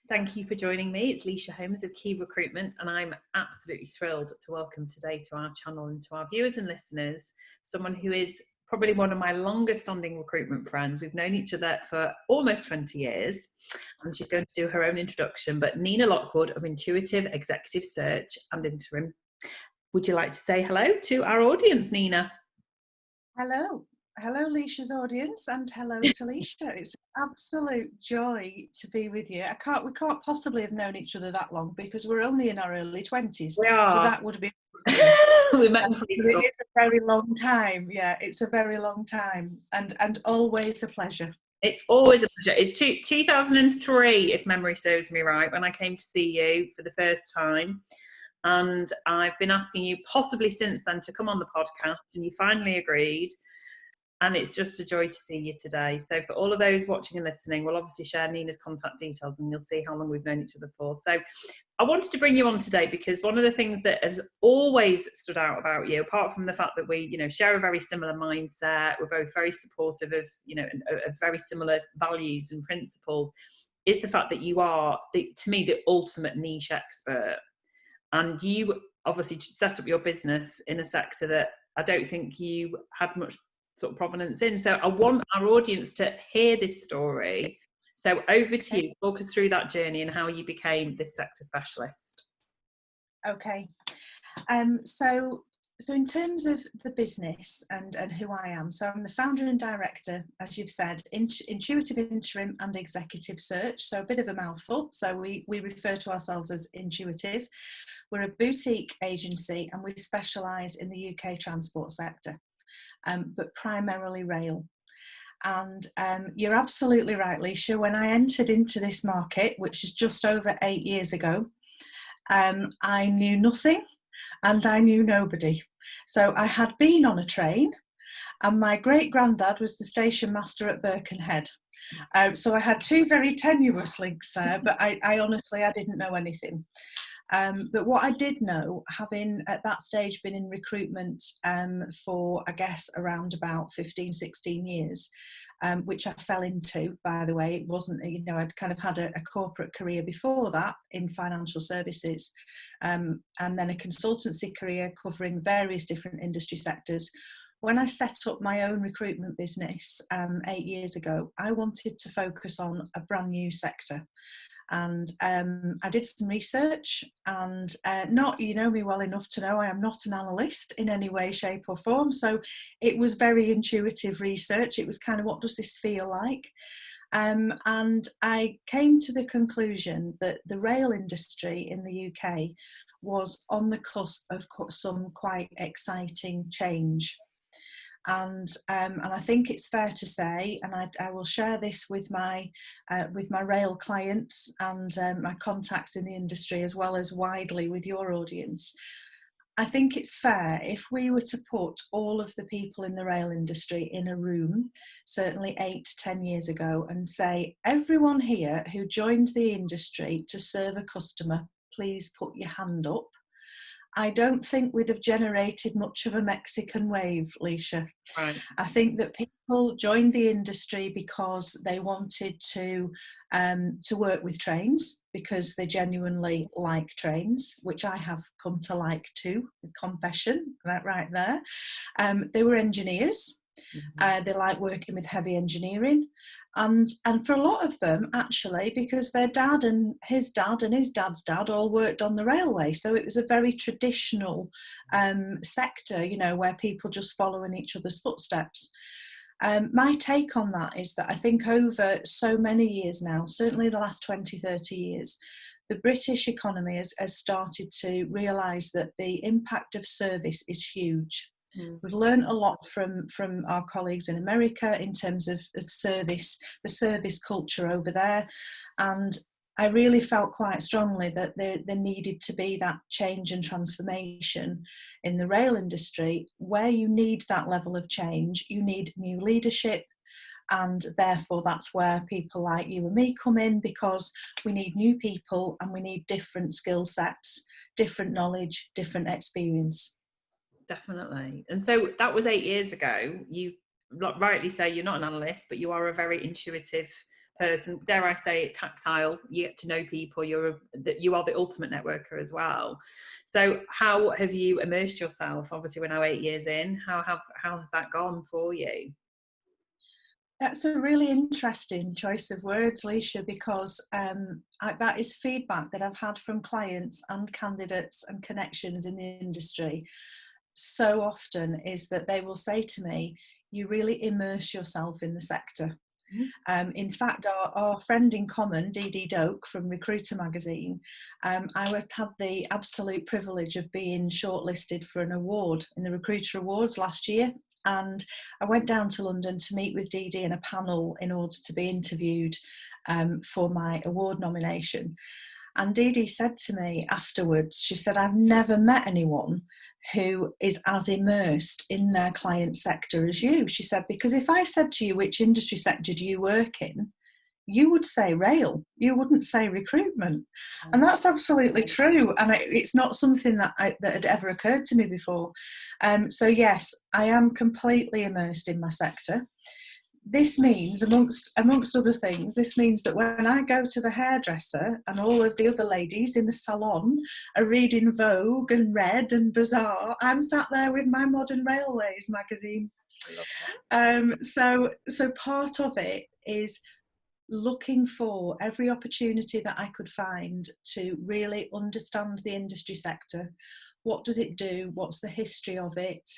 Thank you for joining me. It's Leisha Holmes of Key Recruitment, and I'm absolutely thrilled to welcome today to our channel and to our viewers and listeners someone who is probably one of my longest standing recruitment friends. We've known each other for almost 20 years, and she's going to do her own introduction. But Nina Lockwood of Intuitive Executive Search and Interim. Would you like to say hello to our audience, Nina? Hello. Hello, Leisha's audience, and hello to Leisha. It's an absolute joy to be with you. We can't possibly have known each other that long because we're only in our early 20s. We are. So that would be we met in preschool. It is a very long time. Yeah, it's a very long time, and always a pleasure. It's always a pleasure. It's 2003, if memory serves me right, when I came to see you for the first time. And I've been asking you possibly since then to come on the podcast, and you finally agreed. And it's just a joy to see you today. So for all of those watching and listening, we'll obviously share Nina's contact details and you'll see how long we've known each other for. So I wanted to bring you on today because one of the things that has always stood out about you, apart from the fact that we, share a very similar mindset, we're both very supportive of, of very similar values and principles, is the fact that you are, to me, the ultimate niche expert. And you obviously set up your business in a sector that I don't think you had much sort of provenance in. So I want our audience to hear this story. So over to you. Talk us through that journey and how you became this sector specialist. Okay. So in terms of the business and who I am, so I'm the founder and director, as you've said, Intuitive Interim and Executive Search. So a bit of a mouthful. So we refer to ourselves as Intuitive. We're a boutique agency and we specialise in the UK transport sector, but primarily rail. And you're absolutely right, Leisha. When I entered into this market, which is just over 8 years ago, I knew nothing and I knew nobody. So I had been on a train and my great-granddad was the station master at Birkenhead. So I had two very tenuous links there, but I honestly didn't know anything. But what I did know, having at that stage been in recruitment for, I guess, around about 15, 16 years, which I fell into, by the way. It wasn't, I'd kind of had a corporate career before that in financial services, and then a consultancy career covering various different industry sectors. When I set up my own recruitment business 8 years ago, I wanted to focus on a brand new sector. And I did some research and you know me well enough to know I am not an analyst in any way, shape or form. So it was very intuitive research. It was kind of, what does this feel like? And I came to the conclusion that the rail industry in the UK was on the cusp of some quite exciting change. And I think it's fair to say, and I will share this with my rail clients and my contacts in the industry, as well as widely with your audience. I think it's fair if we were to put all of the people in the rail industry in a room, certainly 8 to 10 years ago, and say, everyone here who joined the industry to serve a customer, please put your hand up. I don't think we'd have generated much of a Mexican wave, Leisha. Right. I think that people joined the industry because they wanted to work with trains, because they genuinely like trains, which I have come to like too, confession, that right there. They were engineers. Mm-hmm. They like working with heavy engineering. And for a lot of them, actually, because their dad and his dad's dad all worked on the railway. So it was a very traditional sector, where people just follow in each other's footsteps. My take on that is that I think over so many years now, certainly the last 20, 30 years, the British economy has started to realise that the impact of service is huge. We've learned a lot from our colleagues in America in terms of service, the service culture over there. And I really felt quite strongly that there needed to be that change and transformation in the rail industry. Where you need that level of change, you need new leadership. And therefore, that's where people like you and me come in, because we need new people and we need different skill sets, different knowledge, different experience. Definitely. And so that was 8 years ago. You rightly say you're not an analyst, but you are a very intuitive person, dare I say it, tactile. You get to know people. You are the ultimate networker as well. So how have you immersed yourself? Obviously, we're now 8 years in. How has that gone for you? That's a really interesting choice of words, Leisha, because that is feedback that I've had from clients and candidates and connections in the industry so often, is that they will say to me, you really immerse yourself in the sector. In fact, our friend in common, Dee Dee Doak from Recruiter magazine, I had the absolute privilege of being shortlisted for an award in the Recruiter Awards last year. And I went down to London to meet with Dee Dee in a panel in order to be interviewed for my award nomination. And Dee Dee said to me afterwards, she said, I've never met anyone who is as immersed in their client sector as you. She said, because if I said to you, which industry sector do you work in, you would say rail, you wouldn't say recruitment. And that's absolutely true. And it's not something that had ever occurred to me before. So yes, I am completely immersed in my sector. This means, amongst other things, this means that when I go to the hairdresser and all of the other ladies in the salon are reading Vogue and Red and Bazaar, I'm sat there with my Modern Railways magazine. So part of it is looking for every opportunity that I could find to really understand the industry sector. What does it do? What's the history of it?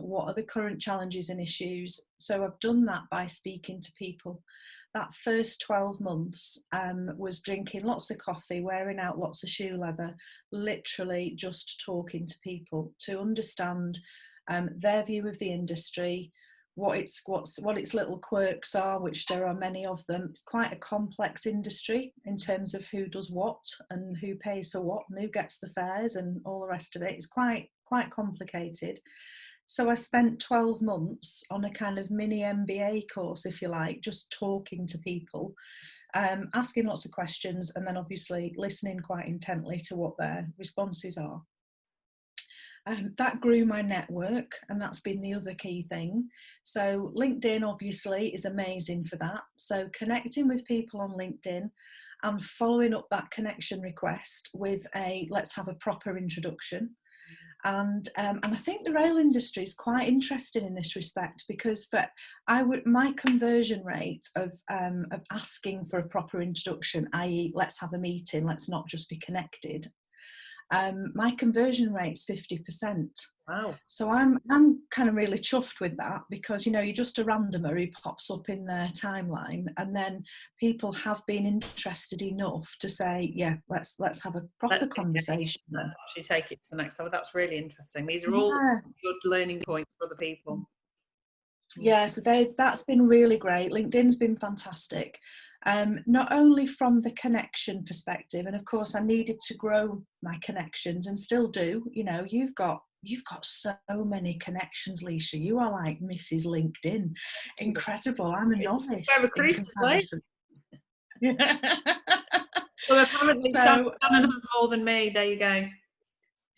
What are the current challenges and issues? So I've done that by speaking to people. That first 12 months was drinking lots of coffee, wearing out lots of shoe leather, literally just talking to people to understand their view of the industry, what its little quirks are, which there are many of them. It's quite a complex industry in terms of who does what and who pays for what and who gets the fares and all the rest of it. It's quite complicated. So I spent 12 months on a kind of mini MBA course, if you like, just talking to people, asking lots of questions, and then obviously listening quite intently to what their responses are. That grew my network, and that's been the other key thing. So LinkedIn obviously is amazing for that. So connecting with people on LinkedIn and following up that connection request with a let's have a proper introduction. And I think the rail industry is quite interesting in this respect, because my conversion rate of asking for a proper introduction, i.e. let's have a meeting, let's not just be connected, my conversion rate's 50%. Wow. So I'm kind of really chuffed with that, because you're just a randomer who pops up in their timeline, and then people have been interested enough to say, yeah, let's have a proper conversation. Actually take it to the next level. That's really interesting. These are all good learning points for other people. Yeah, so that's been really great. LinkedIn's been fantastic. Not only from the connection perspective, and of course I needed to grow my connections and still do. You've got so many connections, Leisha. You are like Mrs. LinkedIn. Incredible. I'm a novice in comparison. So apparently Shannon has more than me. There you go.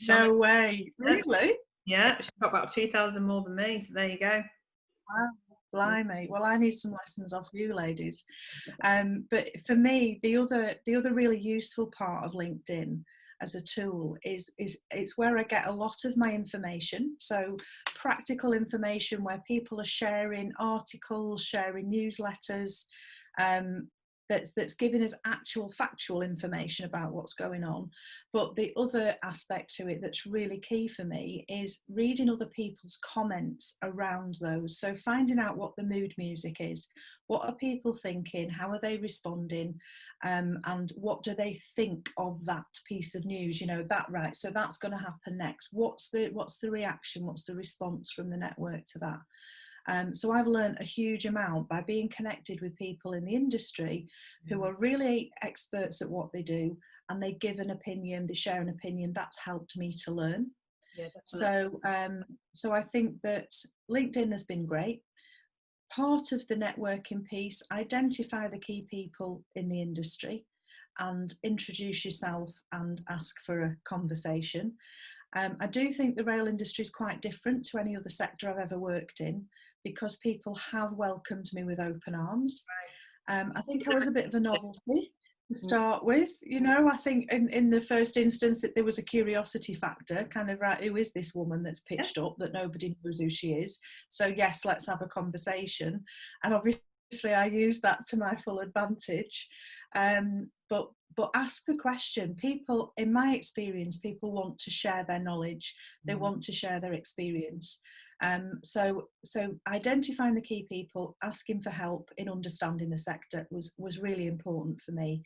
Shannon. No way. Really? Yeah, she's got about 2,000 more than me, so there you go. Wow, blimey. Well, I need some lessons off you ladies. But for me, the other really useful part of LinkedIn as a tool is it's where I get a lot of my information. So practical information where people are sharing articles, sharing newsletters, that's giving us actual factual information about what's going on. But the other aspect to it that's really key for me is reading other people's comments around those. So finding out what the mood music is, what are people thinking, how are they responding, and what do they think of that piece of news, right, so that's going to happen next. What's the reaction, what's the response from the network to that? So I've learned a huge amount by being connected with people in the industry who are really experts at what they do, and they give an opinion, they share an opinion. That's helped me to learn. Yeah, so I think that LinkedIn has been great. Part of the networking piece, identify the key people in the industry and introduce yourself and ask for a conversation. I do think the rail industry is quite different to any other sector I've ever worked in, because people have welcomed me with open arms. I think I was a bit of a novelty to start with. You know, I think in the first instance that there was a curiosity factor, kind of, right, who is this woman that's pitched up that nobody knows who she is? So yes, let's have a conversation. And obviously I use that to my full advantage. But ask the question. People, in my experience, people want to share their knowledge. They want to share their experience. So identifying the key people, asking for help in understanding the sector was really important for me.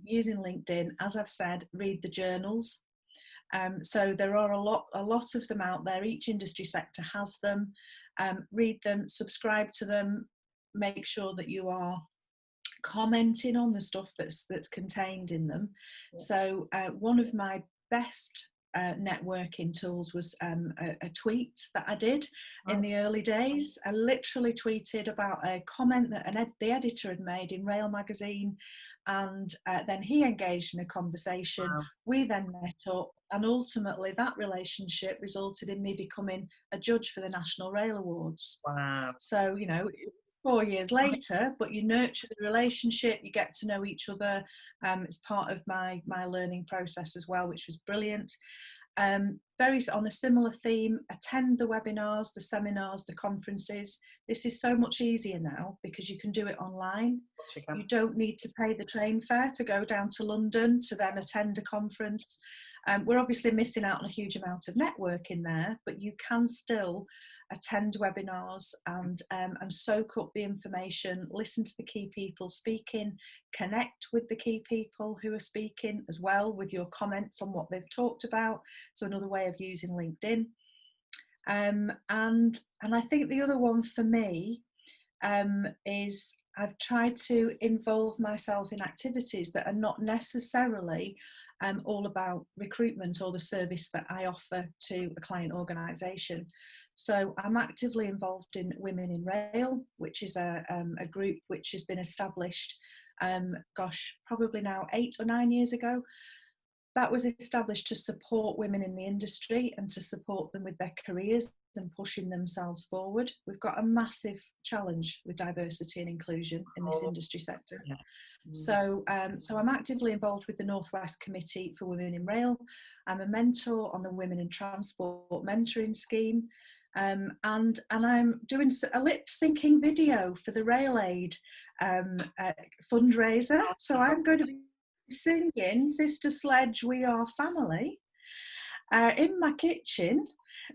Using LinkedIn, as I've said, read the journals. So there are a lot of them out there. Each industry sector has them. Read them, subscribe to them, make sure that you are commenting on the stuff that's contained in them. So one of my best networking tools was a tweet that I did in the early days. I literally tweeted about a comment that the editor had made in Rail magazine, and then he engaged in a conversation. We then met up, and ultimately that relationship resulted in me becoming a judge for the National Rail Awards. So, you know, 4 years later, but you nurture the relationship, you get to know each other. It's part of my learning process as well, which was brilliant. Very on a similar theme, attend the webinars, the seminars, the conferences. This is so much easier now because you can do it online. You don't need to pay the train fare to go down to London to then attend a conference. We're obviously missing out on a huge amount of networking there, but you can still attend webinars and soak up the information, listen to the key people speaking, connect with the key people who are speaking as well with your comments on what they've talked about. So another way of using LinkedIn. And I think the other one for me is I've tried to involve myself in activities that are not necessarily all about recruitment or the service that I offer to a client organisation. So I'm actively involved in Women in Rail, which is a group which has been established, probably now 8 or 9 years ago. That was established to support women in the industry and to support them with their careers and pushing themselves forward. We've got a massive challenge with diversity and inclusion in this industry sector. So I'm actively involved with the Northwest Committee for Women in Rail. I'm a mentor on the Women in Transport mentoring scheme. And I'm doing a lip syncing video for the Rail Aid fundraiser. So I'm going to be singing Sister Sledge, We Are Family in my kitchen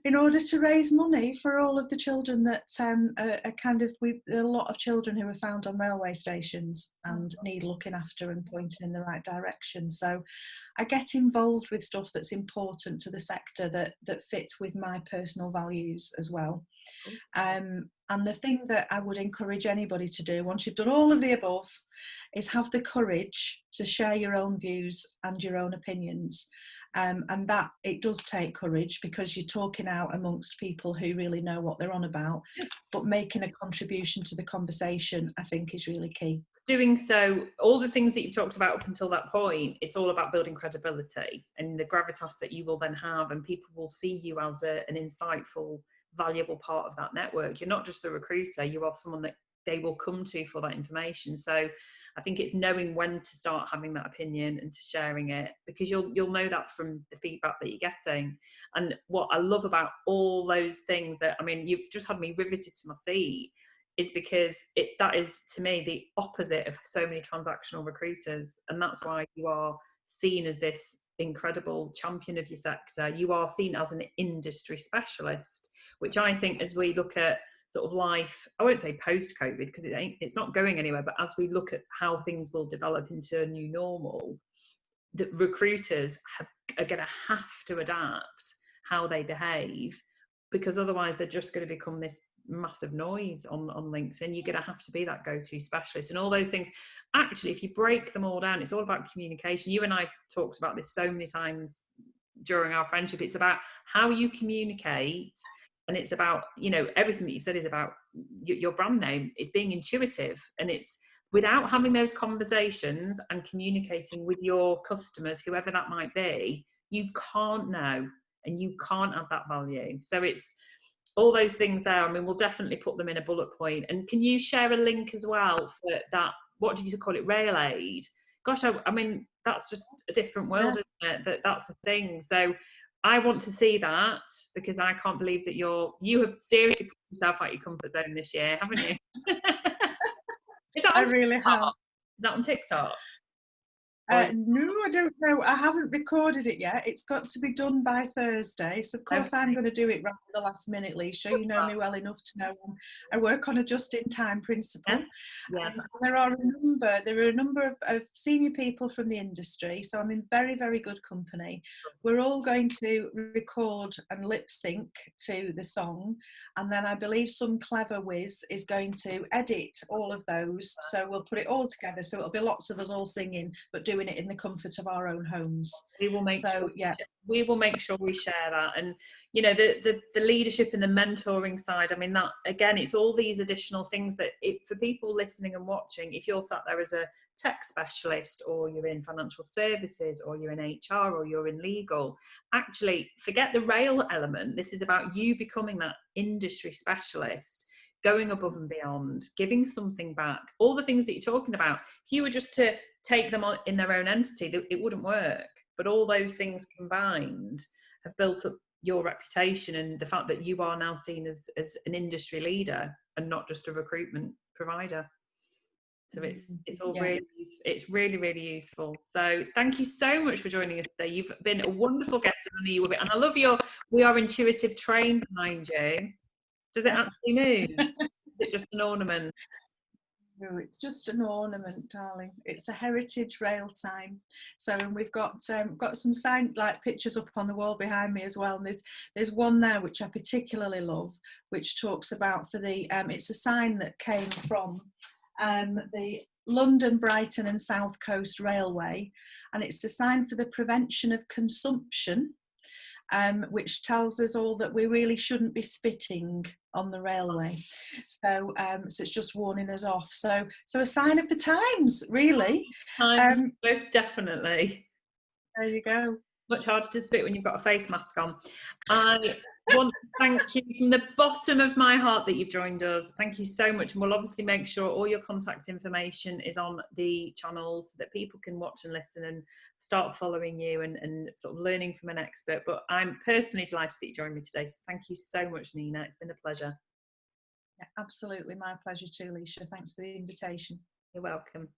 in order to raise money for all of the children that are kind of, there are a lot of children who are found on railway stations and need looking after and pointing in the right direction. So I get involved with stuff that's important to the sector that fits with my personal values as well. And the thing that I would encourage anybody to do once you've done all of the above is have the courage to share your own views and your own opinions. And that it does take courage because you're talking out amongst people who really know what they're on about, but making a contribution to the conversation, I think, is really key. Doing so, all the things that you've talked about up until that point, it's all about building credibility and the gravitas that you will then have, and people will see you as an insightful, valuable part of that network. You're not just the recruiter, you are someone that they will come to for that information. So I think it's knowing when to start having that opinion and to sharing it, because you'll know that from the feedback that you're getting. And what I love about all those things that, I mean, you've just had me riveted to my seat, is because that is, to me, the opposite of so many transactional recruiters. And that's why you are seen as this incredible champion of your sector. You are seen as an industry specialist, which I think, as we look at sort of life, I won't say post-COVID because it's not going anywhere, but as we look at how things will develop into a new normal, that recruiters are going to have to adapt how they behave, because otherwise they're just going to become this massive noise on LinkedIn. You're going to have to be that go-to specialist and all those things. Actually, if you break them all down, it's all about communication. You and I talked about this so many times during our friendship. It's about how you communicate. And it's about, you know, everything that you've said is about your brand name. It's being intuitive, and it's without having those conversations and communicating with your customers, whoever that might be, you can't know and you can't add that value. So it's all those things there. I mean, we'll definitely put them in a bullet point. And can you share a link as well for that? What did you call it? Rail Aid. Gosh, I mean, that's just a different world, isn't it? That's a thing. So I want to see that, because I can't believe that you have seriously put yourself out your comfort zone this year, haven't you? Is that on I really TikTok? have. Is that on TikTok? No, I don't know. I haven't recorded it yet. It's got to be done by Thursday. So, of course, I'm going to do it right at the last minute, Leisha. You know me well enough to know I work on a just-in-time principle. Yeah. There are a number of senior people from the industry, so I'm in very, very good company. We're all going to record and lip sync to the song, and then I believe some clever whiz is going to edit all of those. So we'll put it all together. So it'll be lots of us all singing, but doing it in the comfort of our own homes. We will make sure. Yeah, we will make sure we share that. And you know, the leadership and the mentoring side. I mean, that again, it's all these additional things that for people listening and watching. If you're sat there as a tech specialist, or you're in financial services, or you're in HR, or you're in legal, actually forget the rail element. This is about you becoming that industry specialist, going above and beyond, giving something back, all the things that you're talking about. If you were just to take them on in their own entity, it wouldn't work. But all those things combined have built up your reputation, and the fact that you are now seen as an industry leader and not just a recruitment provider. So it's all really, really useful. So thank you so much for joining us today. You've been a wonderful guest, and I love we are intuitive train behind you. Does it actually move? Is it just an ornament? No, it's just an ornament, darling. It's a heritage rail sign. So, and we've got some sign like pictures up on the wall behind me as well. And there's one there which I particularly love, which talks about it's a sign that came from the London, Brighton and South Coast Railway, and it's the sign for the prevention of consumption. Which tells us all that we really shouldn't be spitting on the railway. So it's just warning us off. So a sign of the times, really. Most definitely. There you go. Much harder to spit when you've got a face mask on. I want to thank you from the bottom of my heart that you've joined us. Thank you so much. And we'll obviously make sure all your contact information is on the channels so that people can watch and listen and start following you and sort of learning from an expert. But I'm personally delighted that you joined me today. So thank you so much, Nina. It's been a pleasure. Yeah, absolutely. My pleasure too, Leisha. Thanks for the invitation. You're welcome.